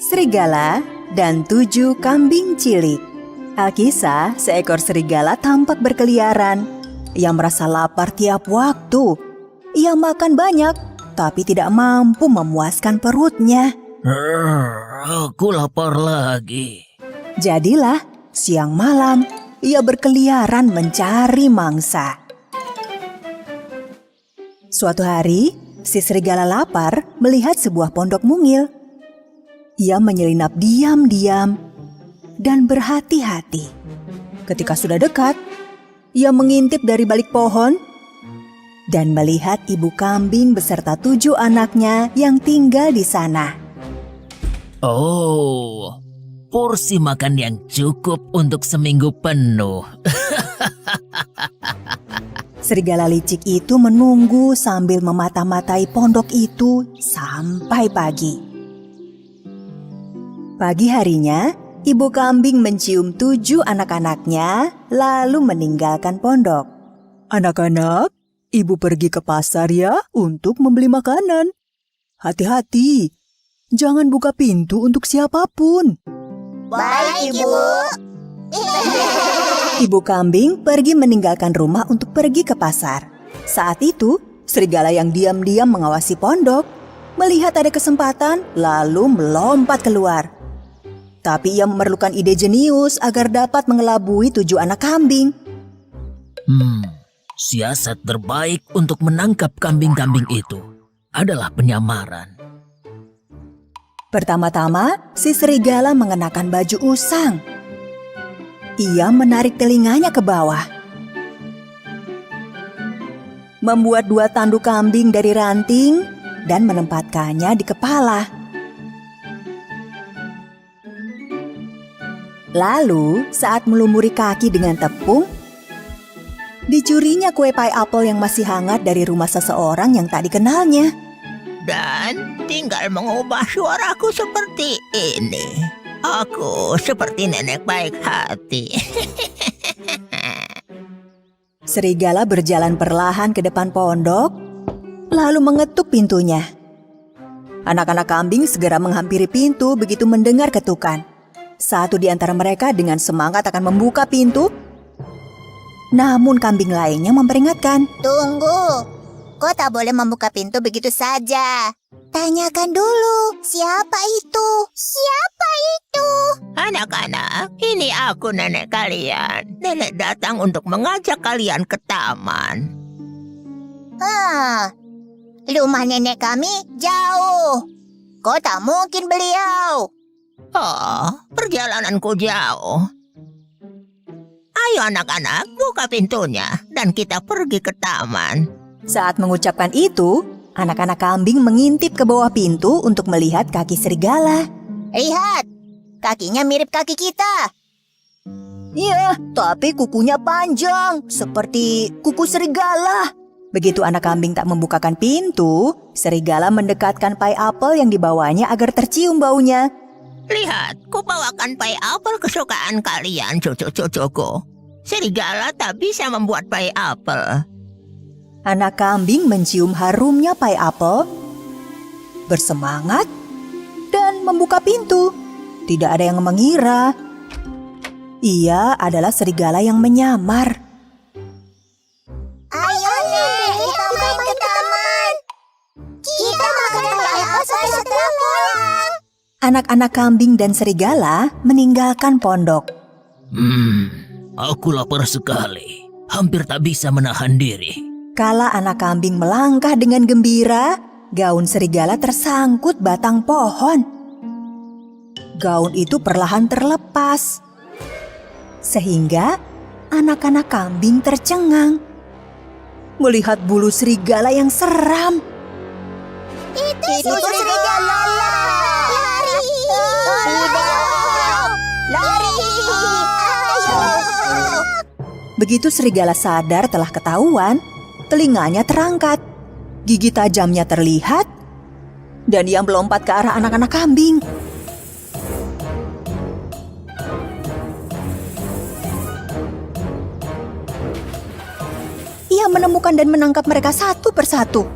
Serigala dan 7 kambing cilik. Alkisah, seekor serigala tampak berkeliaran. Ia merasa lapar tiap waktu. Ia makan banyak, tapi tidak mampu memuaskan perutnya. Aku lapar lagi. Jadilah, siang malam, ia berkeliaran mencari mangsa. Suatu hari, si serigala lapar melihat sebuah pondok mungil. Ia menyelinap diam-diam dan berhati-hati. Ketika sudah dekat, ia mengintip dari balik pohon dan melihat ibu kambing beserta 7 anaknya yang tinggal di sana. Oh, porsi makan yang cukup untuk seminggu penuh. Serigala licik itu menunggu sambil memata-matai pondok itu sampai pagi. Pagi harinya, ibu kambing mencium 7 anak-anaknya lalu meninggalkan pondok. Anak-anak, ibu pergi ke pasar ya untuk membeli makanan. Hati-hati, jangan buka pintu untuk siapapun. Baik, Ibu. Ibu kambing pergi meninggalkan rumah untuk pergi ke pasar. Saat itu, serigala yang diam-diam mengawasi pondok, melihat ada kesempatan lalu melompat keluar. Tapi ia memerlukan ide jenius agar dapat mengelabui 7 anak kambing. Siasat terbaik untuk menangkap kambing-kambing itu adalah penyamaran. Pertama-tama, si serigala mengenakan baju usang. Ia menarik telinganya ke bawah. Membuat 2 tanduk kambing dari ranting dan menempatkannya di kepala. Lalu, saat melumuri kaki dengan tepung, dicurinya kue pie apel yang masih hangat dari rumah seseorang yang tak dikenalnya. Dan tinggal mengubah suaraku seperti ini. Aku seperti nenek baik hati. Serigala berjalan perlahan ke depan pondok, lalu mengetuk pintunya. Anak-anak kambing segera menghampiri pintu begitu mendengar ketukan. Satu di antara mereka dengan semangat akan membuka pintu. Namun kambing lainnya memperingatkan. Tunggu, kau tak boleh membuka pintu begitu saja. Tanyakan dulu, siapa itu? Siapa itu? Anak-anak, ini aku nenek kalian. Nenek datang untuk mengajak kalian ke taman. Rumah nenek kami jauh. Kau tak mungkin beliau. Oh, perjalananku jauh. Ayo anak-anak, buka pintunya dan kita pergi ke taman. Saat mengucapkan itu, anak-anak kambing mengintip ke bawah pintu untuk melihat kaki serigala. Lihat, kakinya mirip kaki kita. Iya, tapi kukunya panjang, seperti kuku serigala. Begitu anak kambing tak membukakan pintu, serigala mendekatkan pie apel yang dibawanya agar tercium baunya. Lihat, kubawakan pie apel kesukaan kalian, cucu-cucuku. Serigala tak bisa membuat pie apel. Anak kambing mencium harumnya pie apel, bersemangat, dan membuka pintu. Tidak ada yang mengira ia adalah serigala yang menyamar. Ayo nih, kita main ke taman. Kita makan pie apel setelah pulang. Anak-anak kambing dan serigala meninggalkan pondok. Aku lapar sekali. Hampir tak bisa menahan diri. Kala anak kambing melangkah dengan gembira, gaun serigala tersangkut batang pohon. Gaun itu perlahan terlepas, sehingga anak-anak kambing tercengang melihat bulu serigala yang seram. Itu serigala. Lari. Lari. Ayo. Begitu serigala sadar telah ketahuan, telinganya terangkat, gigi tajamnya terlihat, dan ia melompat ke arah anak-anak kambing. Ia menemukan dan menangkap mereka satu persatu.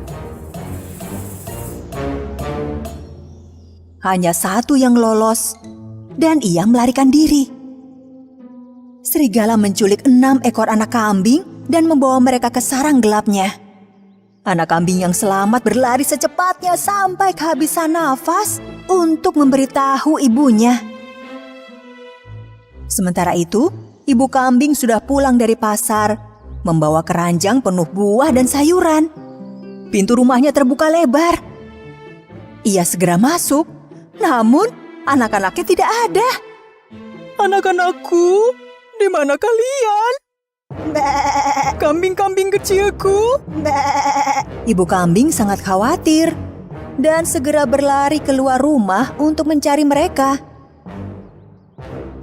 Hanya satu yang lolos, dan ia melarikan diri. Serigala menculik 6 ekor anak kambing dan membawa mereka ke sarang gelapnya. Anak kambing yang selamat berlari secepatnya sampai kehabisan nafas untuk memberitahu ibunya. Sementara itu, ibu kambing sudah pulang dari pasar, membawa keranjang penuh buah dan sayuran. Pintu rumahnya terbuka lebar. Ia segera masuk, namun anak-anaknya tidak ada. Anak-anakku, di mana kalian? Kambing-kambing kecilku. Ibu kambing sangat khawatir dan segera berlari keluar rumah untuk mencari mereka.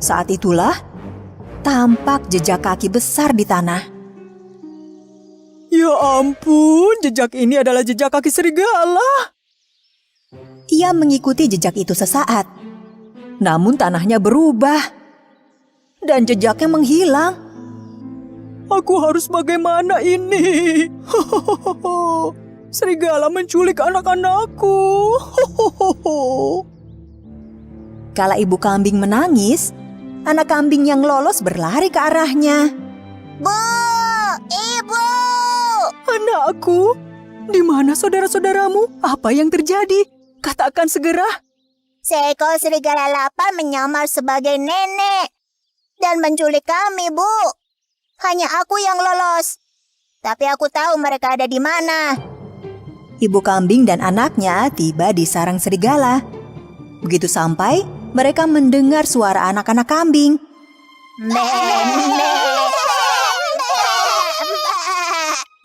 Saat itulah tampak jejak kaki besar di tanah. Ya ampun, jejak ini adalah jejak kaki serigala. Ia mengikuti jejak itu sesaat, namun tanahnya berubah dan jejaknya menghilang. Aku harus bagaimana ini? Serigala menculik anak-anakku. Kala ibu kambing menangis, anak kambing yang lolos berlari ke arahnya. Bu, Ibu. Anakku, di mana saudara-saudaramu? Apa yang terjadi? Katakan segera. Seekor serigala lapar menyamar sebagai nenek dan menculik kami, Bu. Hanya aku yang lolos. Tapi aku tahu mereka ada di mana. Ibu kambing dan anaknya tiba di sarang serigala. Begitu sampai, mereka mendengar suara anak-anak kambing.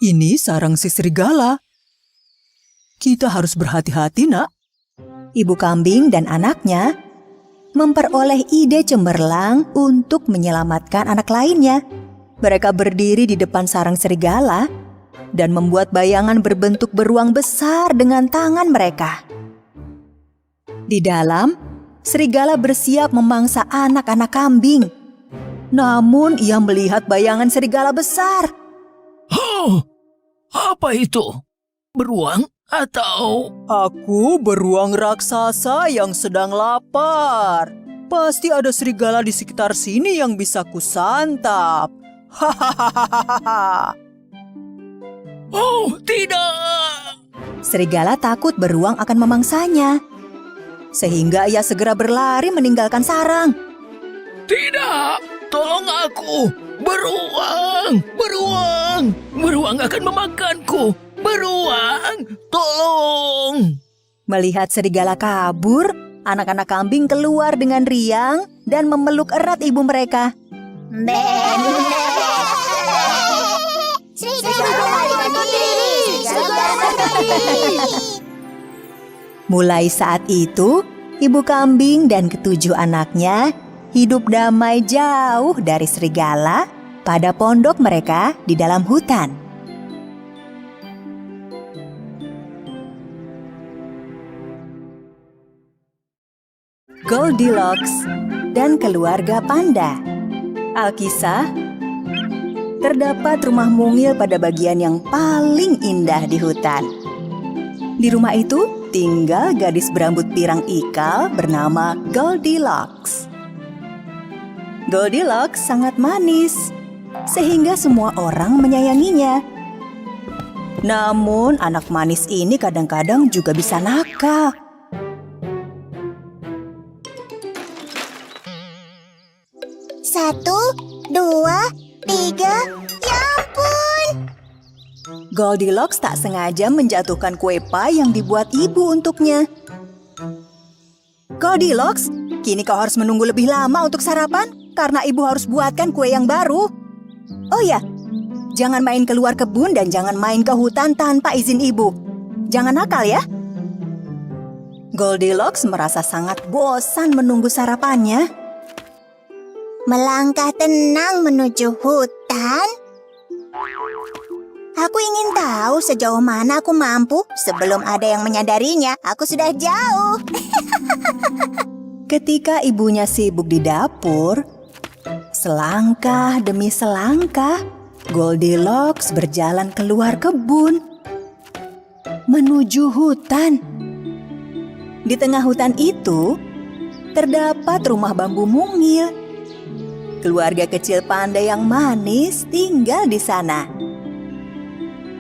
Ini sarang si serigala. Kita harus berhati-hati, Nak. Ibu kambing dan anaknya memperoleh ide cemerlang untuk menyelamatkan anak lainnya. Mereka berdiri di depan sarang serigala dan membuat bayangan berbentuk beruang besar dengan tangan mereka. Di dalam, serigala bersiap memangsa anak-anak kambing. Namun ia melihat bayangan serigala besar. Oh, apa itu? Beruang atau... Aku beruang raksasa yang sedang lapar. Pasti ada serigala di sekitar sini yang bisa kusantap. Hahaha. Oh, tidak! Serigala takut beruang akan memangsanya, sehingga ia segera berlari meninggalkan sarang. Tidak! Tolong aku! Beruang! Beruang! Beruang akan memakanku! Beruang! Tolong! Melihat serigala kabur, anak-anak kambing keluar dengan riang dan memeluk erat ibu mereka. Mulai saat itu, ibu kambing dan ketujuh anaknya hidup damai jauh dari serigala pada pondok mereka di dalam hutan. Goldilocks dan keluarga panda. Alkisah, terdapat rumah mungil pada bagian yang paling indah di hutan. Di rumah itu tinggal gadis berambut pirang ikal bernama Goldilocks. Goldilocks sangat manis, sehingga semua orang menyayanginya. Namun anak manis ini kadang-kadang juga bisa nakal. Satu, dua, tiga, ya ampun. Goldilocks tak sengaja menjatuhkan kue pie yang dibuat ibu untuknya. Goldilocks, kini kau harus menunggu lebih lama untuk sarapan karena ibu harus buatkan kue yang baru. Oh ya, jangan main keluar kebun dan jangan main ke hutan tanpa izin ibu. Jangan nakal ya. Goldilocks merasa sangat bosan menunggu sarapannya. Melangkah tenang menuju hutan. Aku ingin tahu sejauh mana aku mampu. Sebelum ada yang menyadarinya, aku sudah jauh. Ketika ibunya sibuk di dapur, selangkah demi selangkah, Goldilocks berjalan keluar kebun menuju hutan. Di tengah hutan itu, terdapat rumah bambu mungil. Keluarga kecil panda yang manis tinggal di sana.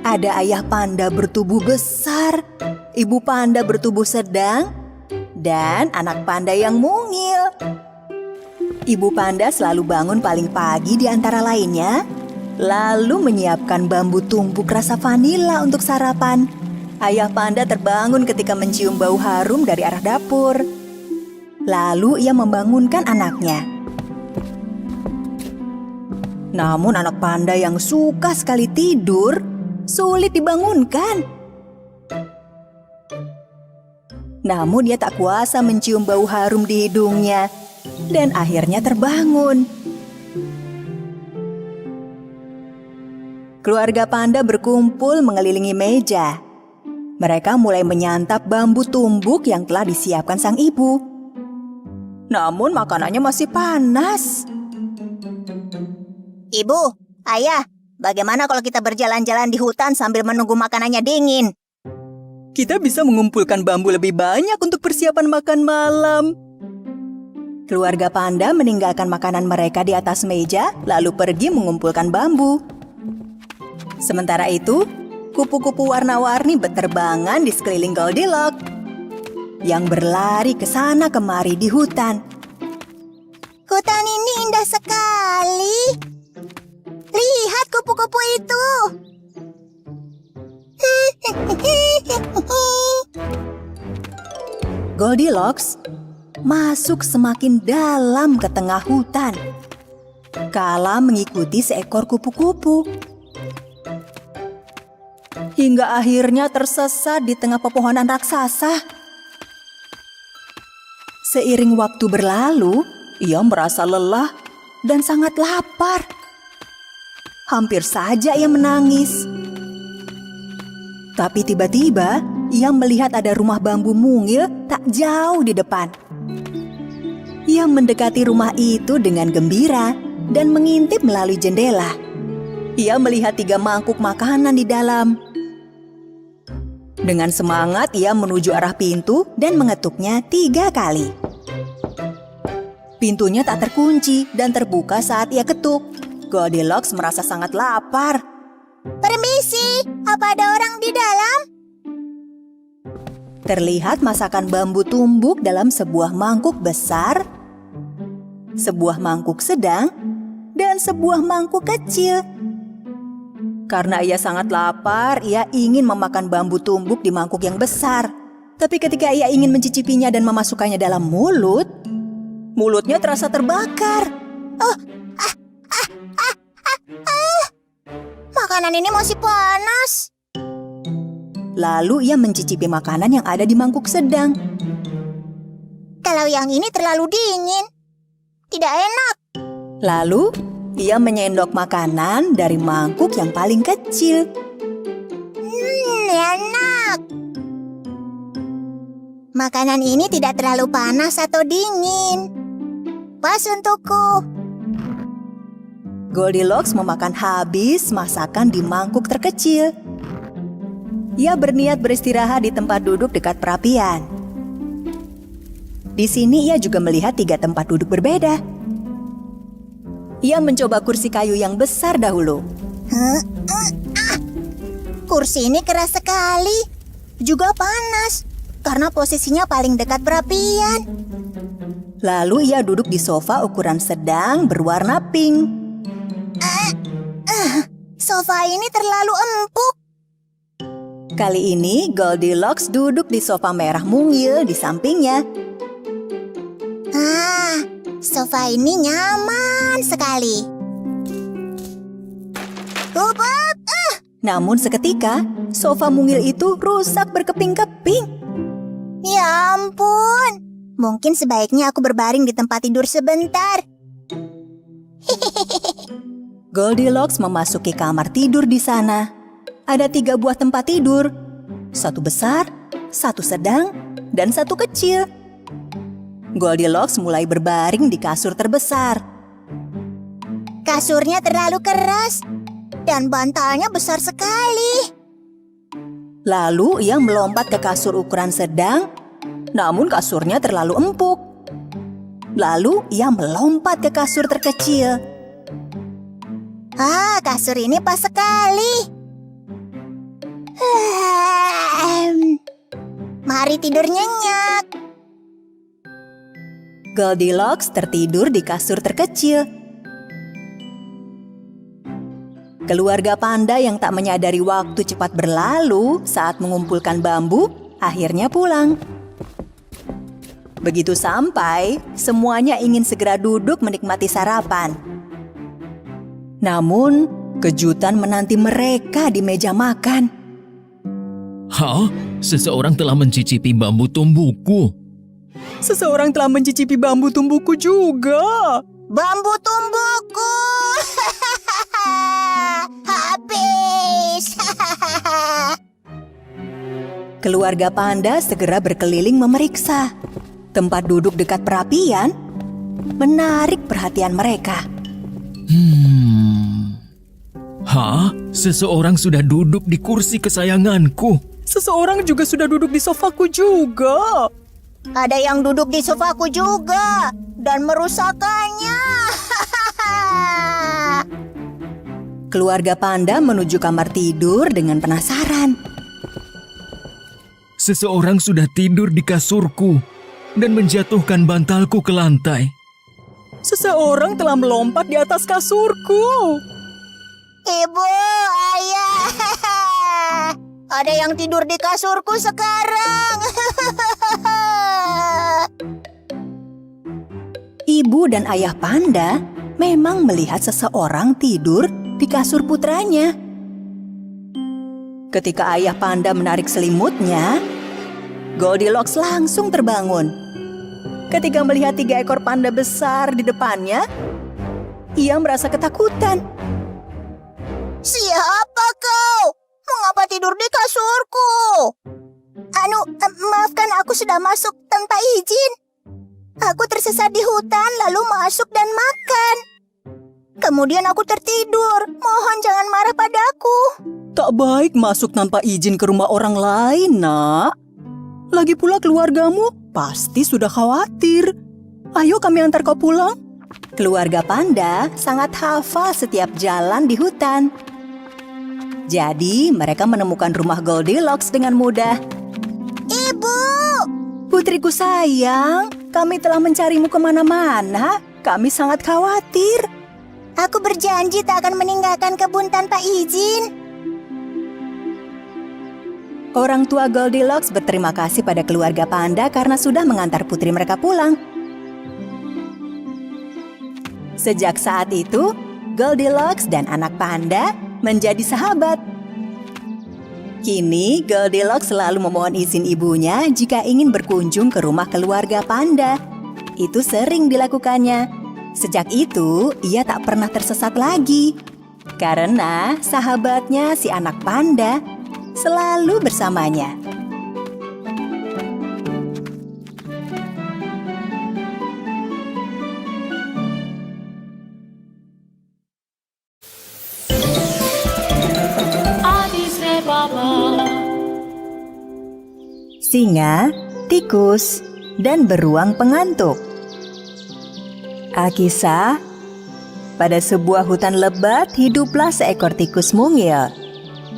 Ada ayah panda bertubuh besar, ibu panda bertubuh sedang, dan anak panda yang mungil. Ibu panda selalu bangun paling pagi di antara lainnya, lalu menyiapkan bambu tumbuk rasa vanila untuk sarapan. Ayah panda terbangun ketika mencium bau harum dari arah dapur. Lalu ia membangunkan anaknya. Namun anak panda yang suka sekali tidur, sulit dibangunkan. Namun dia tak kuasa mencium bau harum di hidungnya, dan akhirnya terbangun. Keluarga panda berkumpul mengelilingi meja. Mereka mulai menyantap bambu tumbuk yang telah disiapkan sang ibu. Namun makanannya masih panas. Ibu, ayah, bagaimana kalau kita berjalan-jalan di hutan sambil menunggu makanannya dingin? Kita bisa mengumpulkan bambu lebih banyak untuk persiapan makan malam. Keluarga panda meninggalkan makanan mereka di atas meja, lalu pergi mengumpulkan bambu. Sementara itu, kupu-kupu warna-warni berterbangan di sekeliling Goldilocks yang berlari ke sana kemari di hutan. Hutan ini indah sekali. Lihat kupu-kupu itu. Goldilocks masuk semakin dalam ke tengah hutan. Kala mengikuti seekor kupu-kupu. Hingga akhirnya tersesat di tengah pepohonan raksasa. Seiring waktu berlalu, ia merasa lelah dan sangat lapar. Hampir saja ia menangis. Tapi tiba-tiba, ia melihat ada rumah bambu mungil tak jauh di depan. Ia mendekati rumah itu dengan gembira dan mengintip melalui jendela. Ia melihat 3 mangkuk makanan di dalam. Dengan semangat, ia menuju arah pintu dan mengetuknya 3 kali. Pintunya tak terkunci dan terbuka saat ia ketuk. Goldilocks merasa sangat lapar. Permisi, apa ada orang di dalam? Terlihat masakan bambu tumbuk dalam sebuah mangkuk besar, sebuah mangkuk sedang, dan sebuah mangkuk kecil. Karena ia sangat lapar, ia ingin memakan bambu tumbuk di mangkuk yang besar. Tapi ketika ia ingin mencicipinya dan memasukkannya dalam mulut, mulutnya terasa terbakar. Makanan ini masih panas. Lalu ia mencicipi makanan yang ada di mangkuk sedang. Kalau yang ini terlalu dingin. Tidak enak. Lalu ia menyendok makanan dari mangkuk yang paling kecil. Enak. Makanan ini tidak terlalu panas atau dingin. Pas untukku. Goldilocks memakan habis masakan di mangkuk terkecil. Ia berniat beristirahat di tempat duduk dekat perapian. Di sini ia juga melihat 3 tempat duduk berbeda. Ia mencoba kursi kayu yang besar dahulu. Kursi ini keras sekali. Juga panas. Karena posisinya paling dekat perapian. Lalu ia duduk di sofa ukuran sedang berwarna pink. Sofa ini terlalu empuk. Kali ini Goldilocks duduk di sofa merah mungil di sampingnya. Sofa ini nyaman sekali. Namun seketika, sofa mungil itu rusak berkeping-keping. Ya ampun. Mungkin sebaiknya aku berbaring di tempat tidur sebentar. Goldilocks memasuki kamar tidur di sana. Ada 3 buah tempat tidur. 1 besar, 1 sedang, dan 1 kecil. Goldilocks mulai berbaring di kasur terbesar. Kasurnya terlalu keras dan bantalnya besar sekali. Lalu ia melompat ke kasur ukuran sedang namun kasurnya terlalu empuk. Lalu ia melompat ke kasur terkecil. Kasur ini pas sekali. Mari tidur nyenyak. Goldilocks tertidur di kasur terkecil. Keluarga panda yang tak menyadari waktu cepat berlalu saat mengumpulkan bambu, akhirnya pulang. Begitu sampai, semuanya ingin segera duduk menikmati sarapan. Namun, kejutan menanti mereka di meja makan. Hah? Seseorang telah mencicipi bambu tumbuku. Seseorang telah mencicipi bambu tumbuku juga. Bambu tumbuku. Habis. Keluarga panda segera berkeliling memeriksa. Tempat duduk dekat perapian menarik perhatian mereka. Hah? Seseorang sudah duduk di kursi kesayanganku. Seseorang juga sudah duduk di sofaku juga. Ada yang duduk di sofaku juga dan merusakkannya. Keluarga panda menuju kamar tidur dengan penasaran. Seseorang sudah tidur di kasurku dan menjatuhkan bantalku ke lantai. Seseorang telah melompat di atas kasurku. Ibu, ayah. Ada yang tidur di kasurku sekarang. Ibu dan ayah panda memang melihat seseorang tidur di kasur putranya. Ketika ayah panda menarik selimutnya, Goldilocks langsung terbangun. Ketika melihat 3 ekor panda besar di depannya, ia merasa ketakutan. Siapa kau? Mengapa tidur di kasurku? Maafkan, aku sudah masuk tanpa izin. Aku tersesat di hutan lalu masuk dan makan. Kemudian aku tertidur. Mohon jangan marah padaku. Tak baik masuk tanpa izin ke rumah orang lain, nak. Lagi pula keluargamu pasti sudah khawatir. Ayo kami antar kau pulang. Keluarga panda sangat hafal setiap jalan di hutan. Jadi mereka menemukan rumah Goldilocks dengan mudah. Ibu! Putriku sayang, kami telah mencarimu kemana-mana. Kami sangat khawatir. Aku berjanji tak akan meninggalkan kebun tanpa izin. Orang tua Goldilocks berterima kasih pada keluarga panda karena sudah mengantar putri mereka pulang. Sejak saat itu, Goldilocks dan anak panda menjadi sahabat. Kini, Goldilocks selalu memohon izin ibunya jika ingin berkunjung ke rumah keluarga panda. Itu sering dilakukannya. Sejak itu, ia tak pernah tersesat lagi. Karena sahabatnya si anak panda selalu bersamanya. Singa, tikus, dan beruang pengantuk. Alkisah, pada sebuah hutan lebat hiduplah seekor tikus mungil.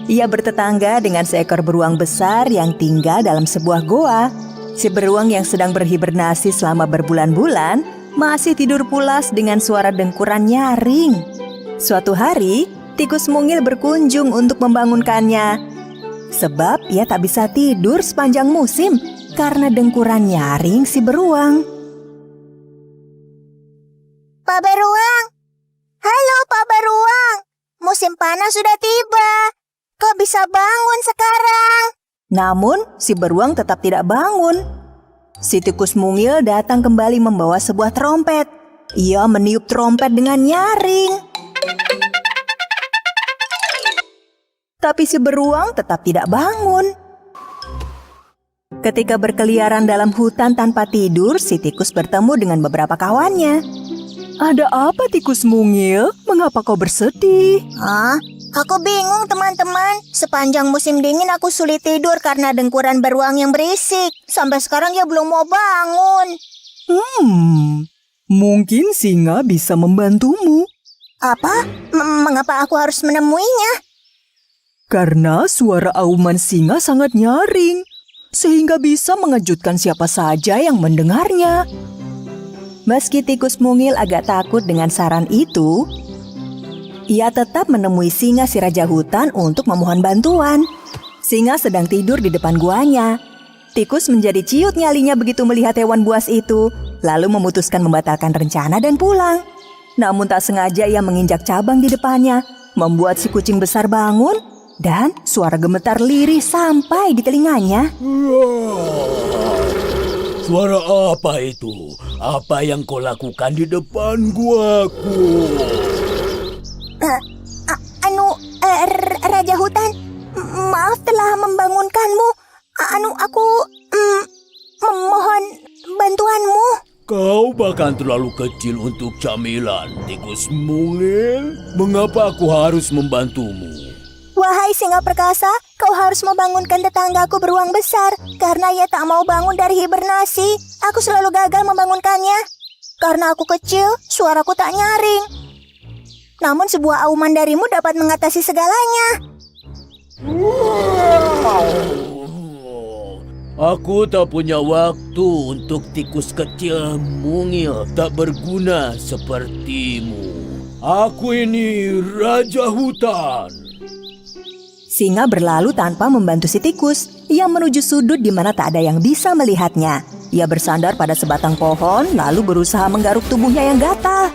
Ia bertetangga dengan seekor beruang besar yang tinggal dalam sebuah goa. Si beruang yang sedang berhibernasi selama berbulan-bulan masih tidur pulas dengan suara dengkuran nyaring. Suatu hari, tikus mungil berkunjung untuk membangunkannya. Sebab ia tak bisa tidur sepanjang musim karena dengkuran nyaring si beruang. Pak Beruang. Halo Pak Beruang. Musim panas sudah tiba. Kau bisa bangun sekarang. Namun, si beruang tetap tidak bangun. Si tikus mungil datang kembali membawa sebuah trompet. Ia meniup trompet dengan nyaring. Tapi si beruang tetap tidak bangun. Ketika berkeliaran dalam hutan tanpa tidur, si tikus bertemu dengan beberapa kawannya. Ada apa tikus mungil? Mengapa kau bersedih? Aku bingung teman-teman. Sepanjang musim dingin aku sulit tidur karena dengkuran beruang yang berisik. Sampai sekarang dia belum mau bangun. Mungkin singa bisa membantumu. Apa? Mengapa aku harus menemuinya? Karena suara auman singa sangat nyaring, sehingga bisa mengejutkan siapa saja yang mendengarnya. Meski tikus mungil agak takut dengan saran itu, ia tetap menemui singa si raja hutan untuk memohon bantuan. Singa sedang tidur di depan guanya. Tikus menjadi ciut nyalinya begitu melihat hewan buas itu, lalu memutuskan membatalkan rencana dan pulang. Namun tak sengaja ia menginjak cabang di depannya, membuat si kucing besar bangun, dan suara gemetar lirih sampai di telinganya. Suara apa itu? Apa yang kau lakukan di depan guaku? Raja hutan, maaf telah membangunkanmu. Aku memohon bantuanmu. Kau bahkan terlalu kecil untuk camilan, tikus mungil. Mengapa aku harus membantumu? Wahai singa perkasa, kau harus membangunkan tetanggaku beruang besar karena ia tak mau bangun dari hibernasi. Aku selalu gagal membangunkannya. Karena aku kecil, suaraku tak nyaring. Namun sebuah auman darimu dapat mengatasi segalanya. Aku tak punya waktu untuk tikus kecil mungil tak berguna sepertimu. Aku ini Raja Hutan. Singa berlalu tanpa membantu si tikus. Ia menuju sudut di mana tak ada yang bisa melihatnya. Ia bersandar pada sebatang pohon, lalu berusaha menggaruk tubuhnya yang gatal.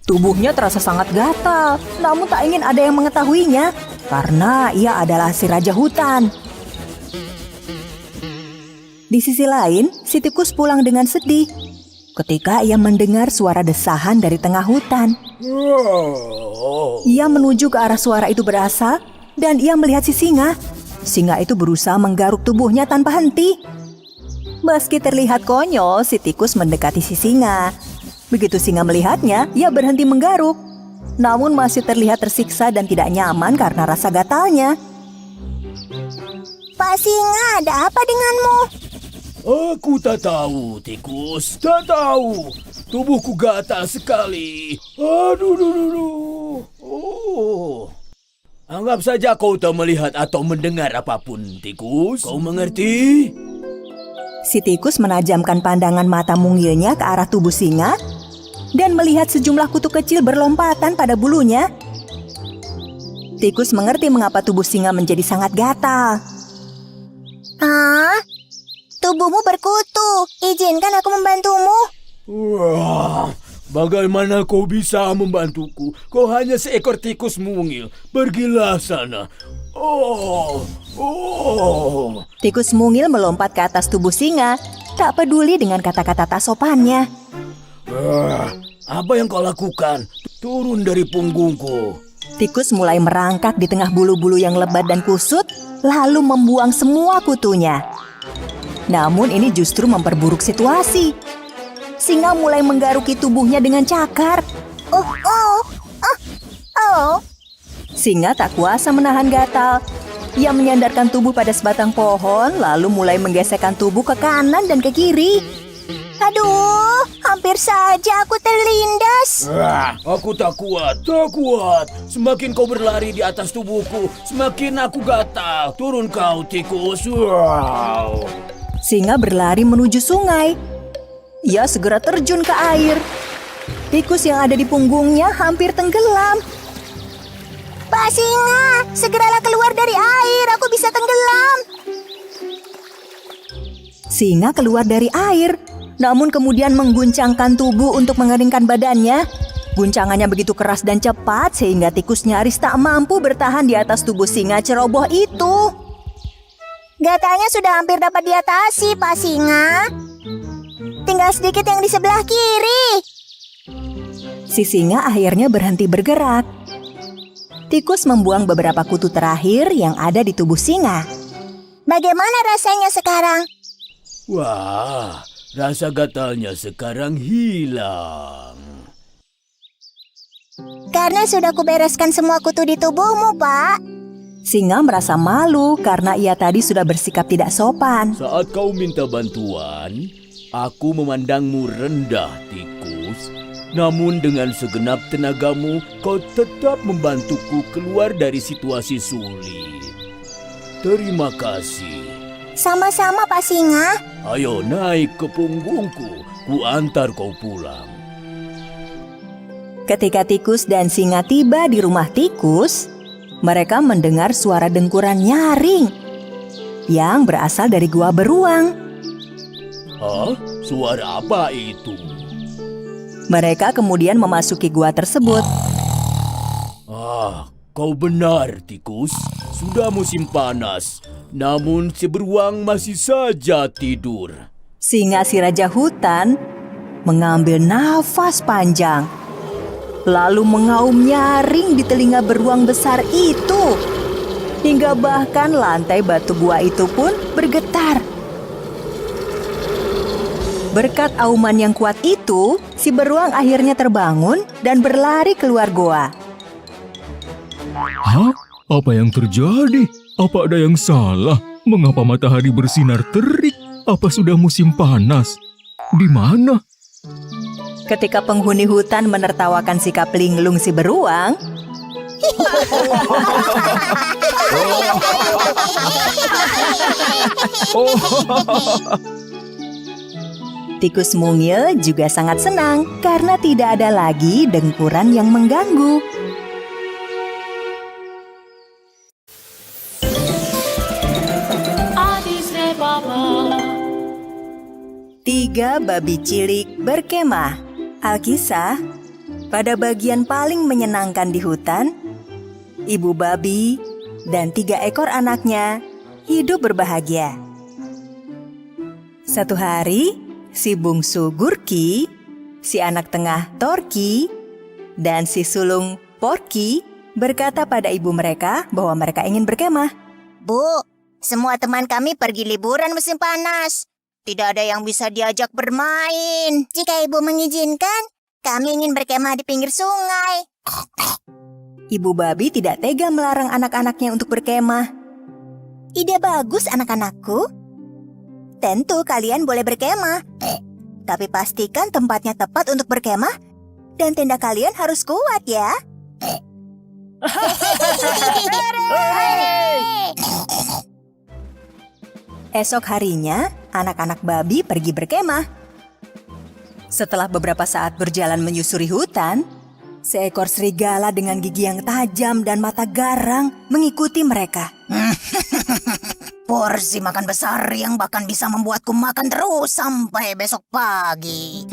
Tubuhnya terasa sangat gatal, namun tak ingin ada yang mengetahuinya, karena ia adalah si raja hutan. Di sisi lain, si tikus pulang dengan sedih ketika ia mendengar suara desahan dari tengah hutan. Ia menuju ke arah suara itu berasal, dan ia melihat si singa. Singa itu berusaha menggaruk tubuhnya tanpa henti. Meski terlihat konyol, si tikus mendekati si singa. Begitu singa melihatnya, ia berhenti menggaruk. Namun masih terlihat tersiksa dan tidak nyaman karena rasa gatalnya. Pak Singa, ada apa denganmu? Aku tak tahu, tikus. Tak tahu. Tubuhku gatal sekali. Aduh. Anggap saja kau tak melihat atau mendengar apapun, tikus. Kau mengerti? Si tikus menajamkan pandangan mata mungilnya ke arah tubuh singa dan melihat sejumlah kutu kecil berlompatan pada bulunya. Tikus mengerti mengapa tubuh singa menjadi sangat gatal. Tubuhmu berkutu. Izinkan aku membantumu. Wah, bagaimana kau bisa membantuku? Kau hanya seekor tikus mungil. Pergilah sana. Tikus mungil melompat ke atas tubuh singa, tak peduli dengan kata-kata tak sopannya. Apa yang kau lakukan? Turun dari punggungku. Tikus mulai merangkak di tengah bulu-bulu yang lebat dan kusut, lalu membuang semua kutunya. Namun ini justru memperburuk situasi. Singa mulai menggaruki tubuhnya dengan cakar. Singa tak kuasa menahan gatal. Ia menyandarkan tubuh pada sebatang pohon, lalu mulai menggesekkan tubuh ke kanan dan ke kiri. Aduh, hampir saja aku terlindas. Aku tak kuat. Semakin kau berlari di atas tubuhku, semakin aku gatal. Turun kau, tikus. Singa berlari menuju sungai. Ia segera terjun ke air. Tikus yang ada di punggungnya hampir tenggelam. Pak Singa, segeralah keluar dari air. Aku bisa tenggelam. Singa keluar dari air, namun kemudian mengguncangkan tubuh untuk mengeringkan badannya. Guncangannya begitu keras dan cepat sehingga tikus nyaris tak mampu bertahan di atas tubuh singa ceroboh itu. Gatalnya sudah hampir dapat diatasi, Pak Singa. Tinggal sedikit yang di sebelah kiri. Si singa akhirnya berhenti bergerak. Tikus membuang beberapa kutu terakhir yang ada di tubuh singa. Bagaimana rasanya sekarang? Wah, rasa gatalnya sekarang hilang. Karena sudah kubereskan semua kutu di tubuhmu, Pak. Singa merasa malu karena ia tadi sudah bersikap tidak sopan. Saat kau minta bantuan, aku memandangmu rendah, tikus. Namun dengan segenap tenagamu, kau tetap membantuku keluar dari situasi sulit. Terima kasih. Sama-sama, Pak Singa. Ayo naik ke punggungku, ku antar kau pulang. Ketika tikus dan singa tiba di rumah tikus, mereka mendengar suara dengkuran nyaring yang berasal dari gua beruang. Hah? Suara apa itu? Mereka kemudian memasuki gua tersebut. Kau benar, tikus. Sudah musim panas, namun si beruang masih saja tidur. Singa si raja hutan mengambil nafas panjang, lalu mengaum nyaring di telinga beruang besar itu. Hingga bahkan lantai batu gua itu pun bergetar. Berkat auman yang kuat itu, si beruang akhirnya terbangun dan berlari keluar goa. Hah? Apa yang terjadi? Apa ada yang salah? Mengapa matahari bersinar terik? Apa sudah musim panas? Di mana? Ketika penghuni hutan menertawakan sikap linglung si beruang, tikus mungil juga sangat senang karena tidak ada lagi dengkuran yang mengganggu. Tiga babi cilik berkemah. Alkisah, pada bagian paling menyenangkan di hutan, ibu babi dan 3 ekor anaknya hidup berbahagia. Satu hari, si bungsu Gurki, si anak tengah Torki, dan si sulung Porky berkata pada ibu mereka bahwa mereka ingin berkemah. Bu, semua teman kami pergi liburan musim panas. Tidak ada yang bisa diajak bermain. Jika ibu mengizinkan, kami ingin berkemah di pinggir sungai. Ibu babi tidak tega melarang anak-anaknya untuk berkemah. Ide bagus, anak-anakku. Tentu kalian boleh berkemah. Tapi pastikan tempatnya tepat untuk berkemah dan tenda kalian harus kuat ya. Esok harinya, anak-anak babi pergi berkemah. Setelah beberapa saat berjalan menyusuri hutan, seekor serigala dengan gigi yang tajam dan mata garang mengikuti mereka. Porsi makan besar yang bahkan bisa membuatku makan terus sampai besok pagi.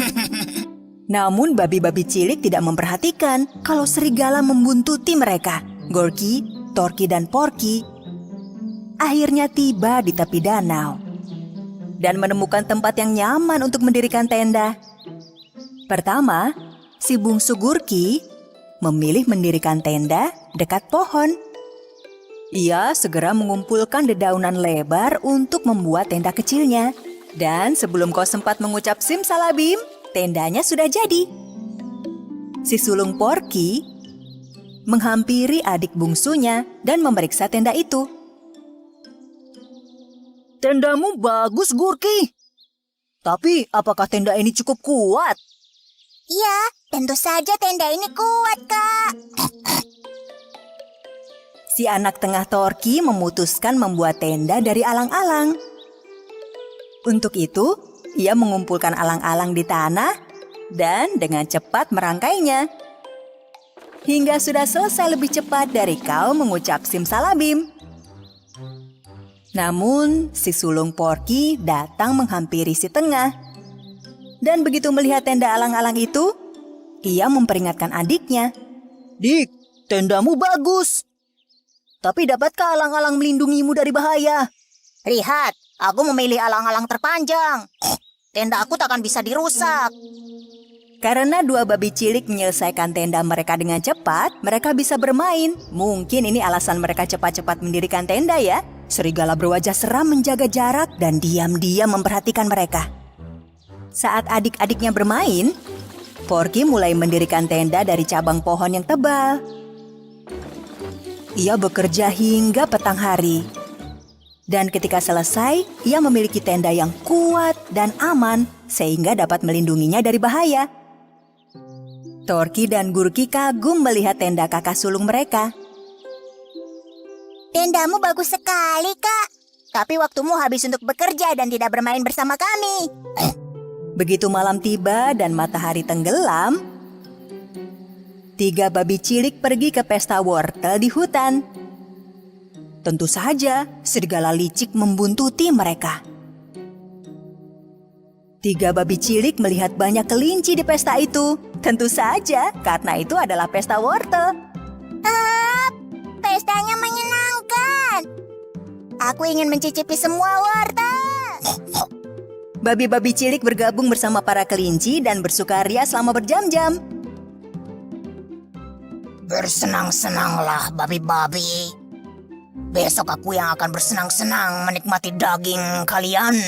Namun babi-babi cilik tidak memperhatikan kalau serigala membuntuti mereka. Gorky, Torky, dan Porky akhirnya tiba di tepi danau dan menemukan tempat yang nyaman untuk mendirikan tenda. Pertama, si bungsu Gurki memilih mendirikan tenda dekat pohon. Ia segera mengumpulkan dedaunan lebar untuk membuat tenda kecilnya. Dan sebelum kau sempat mengucap simsalabim, tendanya sudah jadi. Si sulung Porky menghampiri adik bungsunya dan memeriksa tenda itu. Tendamu bagus, Gurki. Tapi apakah tenda ini cukup kuat? Iya, tentu saja tenda ini kuat, Kak. Si anak tengah Torky memutuskan membuat tenda dari alang-alang. Untuk itu, ia mengumpulkan alang-alang di tanah dan dengan cepat merangkainya. Hingga sudah selesai lebih cepat dari kau mengucap simsalabim. Namun, si sulung Porky datang menghampiri si tengah. Dan begitu melihat tenda alang-alang itu, ia memperingatkan adiknya. Dik, tendamu bagus. Tapi dapatkah alang-alang melindungimu dari bahaya? Lihat, aku memilih alang-alang terpanjang. Tenda aku takkan bisa dirusak. Karena 2 babi cilik menyelesaikan tenda mereka dengan cepat, mereka bisa bermain. Mungkin ini alasan mereka cepat-cepat mendirikan tenda ya. serigala berwajah seram menjaga jarak dan diam-diam memperhatikan mereka. Saat adik-adiknya bermain, Porky mulai mendirikan tenda dari cabang pohon yang tebal. Ia bekerja hingga petang hari. Dan ketika selesai, ia memiliki tenda yang kuat dan aman sehingga dapat melindunginya dari bahaya. Torky dan Gurky kagum melihat tenda kakak sulung mereka. Tendamu bagus sekali, Kak. Tapi waktumu habis untuk bekerja dan tidak bermain bersama kami. Begitu malam tiba dan matahari tenggelam, 3 babi cilik pergi ke pesta wortel di hutan. Tentu saja, serigala licik membuntuti mereka. 3 babi cilik melihat banyak kelinci di pesta itu. Tentu saja, karena itu adalah pesta wortel. Pestanya menyenangkan. Aku ingin mencicipi semua wortel. Babi-babi cilik bergabung bersama para kelinci dan bersukaria selama berjam-jam. Bersenang-senanglah, babi-babi. Besok aku yang akan bersenang-senang menikmati daging kalian.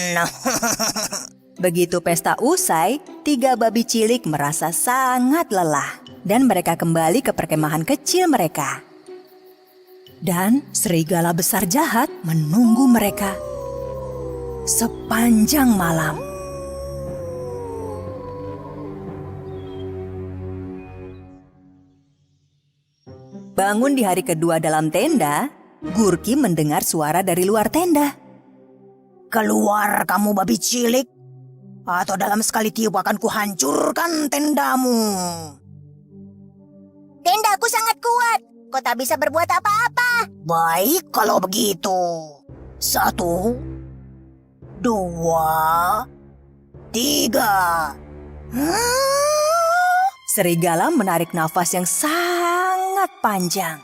Begitu pesta usai, 3 babi cilik merasa sangat lelah dan mereka kembali ke perkemahan kecil mereka. Dan serigala besar jahat menunggu mereka sepanjang malam. Bangun di hari kedua dalam tenda, Gurky mendengar suara dari luar tenda. Keluar kamu babi cilik, atau dalam sekali tiup akan kuhancurkan tendamu. Tendaku sangat kuat. Kau tak bisa berbuat apa-apa. Baik kalau begitu. 1, 2, 3. Serigala menarik nafas yang sangat panjang.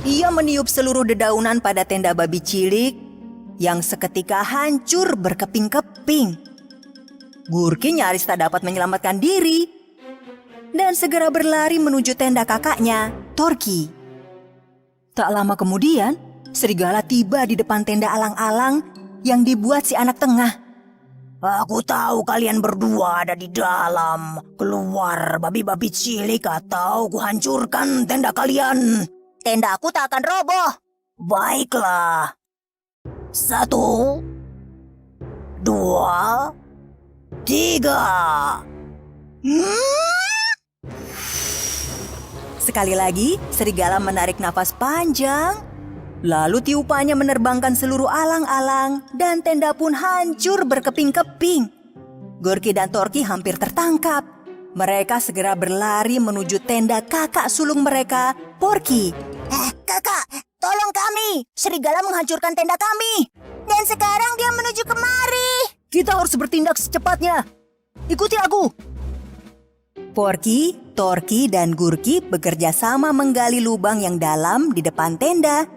Ia meniup seluruh dedaunan pada tenda babi cilik yang seketika hancur berkeping-keping. Gurky nyaris tak dapat menyelamatkan diri dan segera berlari menuju tenda kakaknya, Torky. Tak lama kemudian, serigala tiba di depan tenda alang-alang yang dibuat si anak tengah. Aku tahu kalian berdua ada di dalam. Keluar babi-babi cilik atau kuhancurkan tenda kalian. Tendaku tak akan roboh. Baiklah. 1, 2, 3. Sekali lagi, serigala menarik nafas panjang, lalu tiupannya menerbangkan seluruh alang-alang dan tenda pun hancur berkeping-keping. Gurky dan Torky hampir tertangkap. Mereka segera berlari menuju tenda kakak sulung mereka, Porky. Kakak, tolong kami. Serigala menghancurkan tenda kami. Dan sekarang dia menuju kemari. Kita harus bertindak secepatnya. Ikuti aku. Porky, Torky, dan Gurky bekerja sama menggali lubang yang dalam di depan tenda.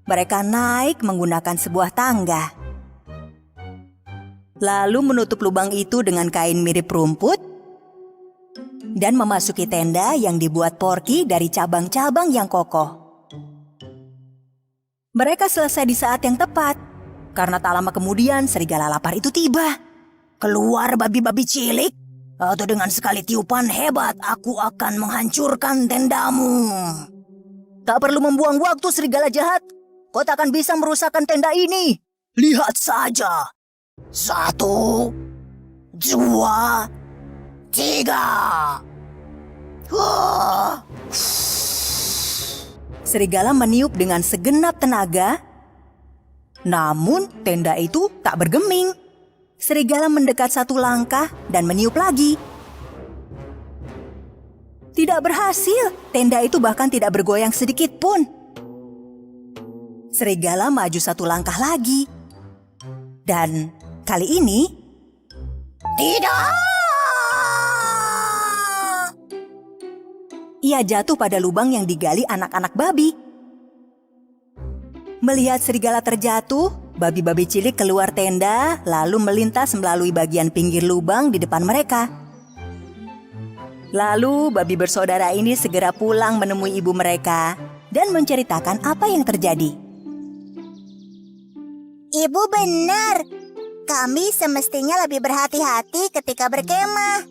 Mereka naik menggunakan sebuah tangga. Lalu menutup lubang itu dengan kain mirip rumput dan memasuki tenda yang dibuat Porky dari cabang-cabang yang kokoh. Mereka selesai di saat yang tepat, karena tak lama kemudian serigala lapar itu tiba. Keluar babi-babi cilik, atau dengan sekali tiupan hebat aku akan menghancurkan tendamu. Tak perlu membuang waktu, serigala jahat. Kau tak akan bisa merusakkan tenda ini. Lihat saja. 1, 2, 3. Serigala meniup dengan segenap tenaga, namun tenda itu tak bergeming. Serigala mendekat 1 langkah dan meniup lagi. Tidak berhasil, tenda itu bahkan tidak bergoyang sedikit pun. Serigala maju 1 langkah lagi. Dan kali ini, Tidak! ia jatuh pada lubang yang digali anak-anak babi. Melihat serigala terjatuh, babi-babi cilik keluar tenda lalu melintas melalui bagian pinggir lubang di depan mereka. Lalu babi bersaudara ini segera pulang menemui ibu mereka dan menceritakan apa yang terjadi. Ibu benar. Kami semestinya lebih berhati-hati ketika berkemah.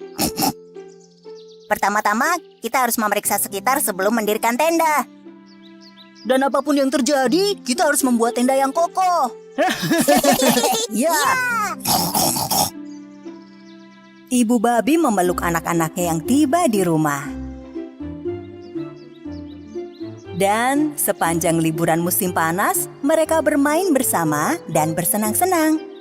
Pertama-tama, kita harus memeriksa sekitar sebelum mendirikan tenda. Dan apapun yang terjadi, kita harus membuat tenda yang kokoh. Ya. Ibu babi memeluk anak-anaknya yang tiba di rumah. Dan sepanjang liburan musim panas, mereka bermain bersama dan bersenang-senang.